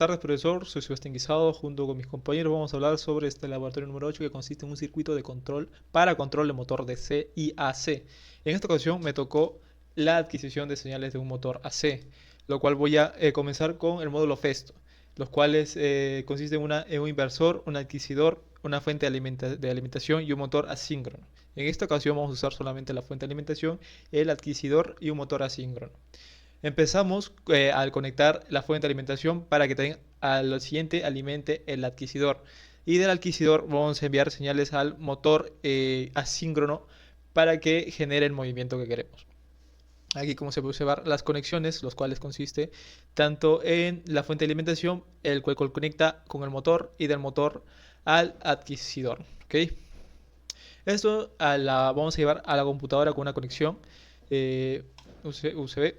Buenas tardes, profesor. Soy Sebastián Guisado. Junto con mis compañeros vamos a hablar sobre este laboratorio número 8 que consiste en un circuito de control para control de motor DC y AC. En esta ocasión me tocó la adquisición de señales de un motor AC, lo cual voy a comenzar con el módulo Festo, los cuales consisten en un inversor, un adquisidor, una fuente de alimentación y un motor asíncrono. En esta ocasión vamos a usar solamente la fuente de alimentación, el adquisidor y un motor asíncrono. Empezamos al conectar la fuente de alimentación para que también al siguiente alimente el adquisidor. Y del adquisidor vamos a enviar señales al motor asíncrono para que genere el movimiento que queremos. Aquí como se puede observar las conexiones, los cuales consiste tanto en la fuente de alimentación, el cual conecta con el motor y del motor al adquisidor. ¿Okay? Esto vamos a llevar a la computadora con una conexión USB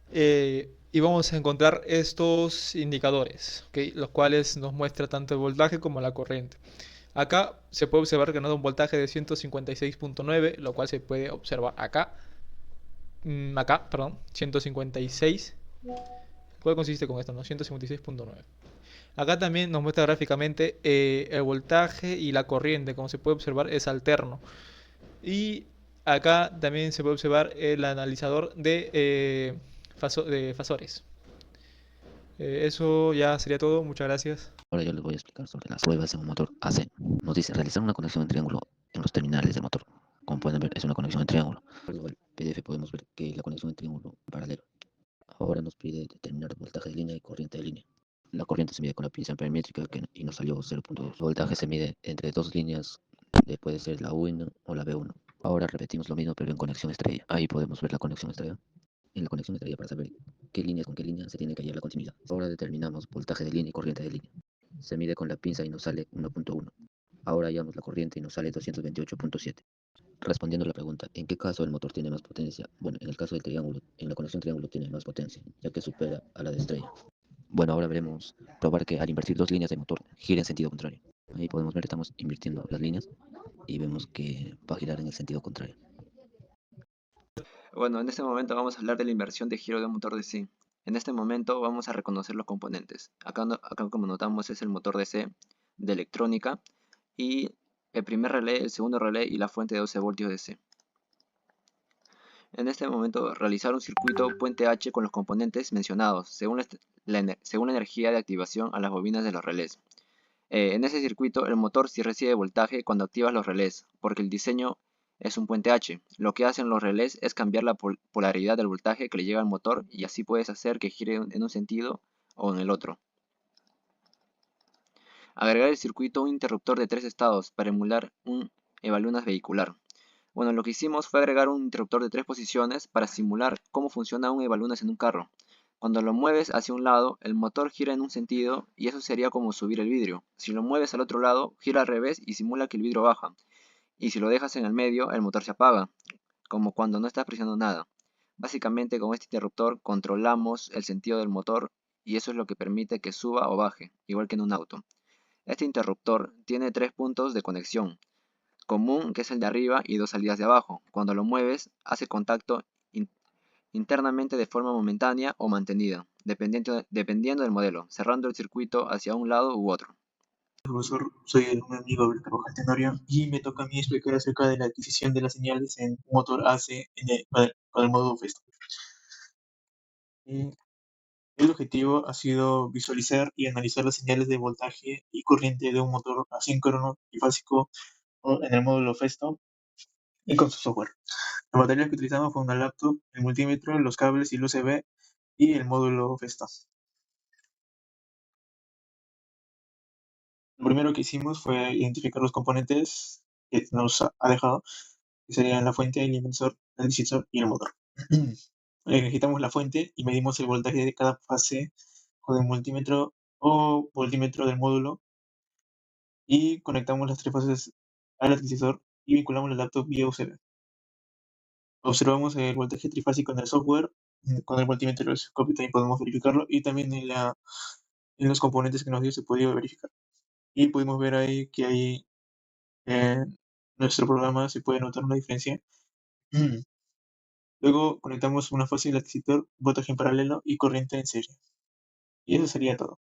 y vamos a encontrar estos indicadores, ¿okay? Los cuales nos muestra tanto el voltaje como la corriente. Acá se puede observar que nos da un voltaje de 156.9, lo cual se puede observar acá, perdón, 156. ¿Cuál consiste con esto? ¿No? 156.9. Acá también nos muestra gráficamente el voltaje y la corriente, como se puede observar es alterno. Y acá también se puede observar el analizador de fasores. Eso ya sería todo, muchas gracias. Ahora yo les voy a explicar sobre las pruebas de un motor AC. Nos dice realizar una conexión en triángulo en los terminales del motor. Como pueden ver, es una conexión en triángulo. Luego el PDF podemos ver que la conexión en triángulo paralelo. Ahora nos pide determinar el voltaje de línea y corriente de línea. La corriente se mide con la pinza ampermétrica y nos salió 0.2. El voltaje se mide entre dos líneas, puede ser la U1 o la B1. Ahora repetimos lo mismo pero en conexión estrella. Ahí podemos ver la conexión estrella. En la conexión estrella para saber qué líneas con qué línea se tiene que hallar la continuidad. Ahora determinamos voltaje de línea y corriente de línea. Se mide con la pinza y nos sale 1.1. Ahora hallamos la corriente y nos sale 228.7. Respondiendo a la pregunta, ¿en qué caso el motor tiene más potencia? Bueno, en el caso del triángulo, en la conexión triángulo tiene más potencia, ya que supera a la de estrella. Bueno, ahora veremos probar que al invertir dos líneas de motor gira en sentido contrario. Ahí podemos ver que estamos invirtiendo las líneas y vemos que va a girar en el sentido contrario. Bueno, en este momento vamos a hablar de la inversión de giro de un motor DC. En este momento vamos a reconocer los componentes. Acá como notamos es el motor DC de electrónica y el primer relé, el segundo relé y la fuente de 12 voltios DC. En este momento realizar un circuito puente H con los componentes mencionados según la energía de activación a las bobinas de los relés. En ese circuito el motor sí recibe voltaje cuando activas los relés, porque el diseño es un puente H. Lo que hacen los relés es cambiar la polaridad del voltaje que le llega al motor y así puedes hacer que gire en un sentido o en el otro. Agregar el circuito un interruptor de 3 estados para emular un evalunas vehicular. Bueno, lo que hicimos fue agregar un interruptor de 3 posiciones para simular cómo funciona un evalunas en un carro. Cuando lo mueves hacia un lado, el motor gira en un sentido y eso sería como subir el vidrio. Si lo mueves al otro lado, gira al revés y simula que el vidrio baja. Y si lo dejas en el medio, el motor se apaga, como cuando no estás presionando nada. Básicamente con este interruptor controlamos el sentido del motor y eso es lo que permite que suba o baje, igual que en un auto. Este interruptor tiene 3 puntos de conexión. Común, que es el de arriba, y 2 salidas de abajo. Cuando lo mueves, hace contacto internamente de forma momentánea o mantenida, dependiendo del modelo, cerrando el circuito hacia un lado u otro. Profesor, soy un amigo Abel Carvajal Tenorio y me toca a mí explicar acerca de la adquisición de las señales en un motor AC con el módulo Festo. Y el objetivo ha sido visualizar y analizar las señales de voltaje y corriente de un motor asíncrono trifásico en el módulo Festo y con su software. Los materiales que utilizamos fue una laptop, el multímetro, los cables y el USB y el módulo Festo. Lo primero que hicimos fue identificar los componentes que nos ha dejado, que serían la fuente, el inversor, el decisor y el motor. Agitamos la fuente y medimos el voltaje de cada fase con el multímetro o voltímetro del módulo y conectamos las tres fases al adquisidor y vinculamos la laptop vía USB. Observamos el voltaje trifásico en el software, con el multímetro del osciloscopio también podemos verificarlo y también en los componentes que nos dio se podía verificar. Y pudimos ver ahí que ahí en nuestro programa se puede notar una diferencia. Luego conectamos una fase del adquisitor, voltaje en paralelo y corriente en serie. Y eso sería todo.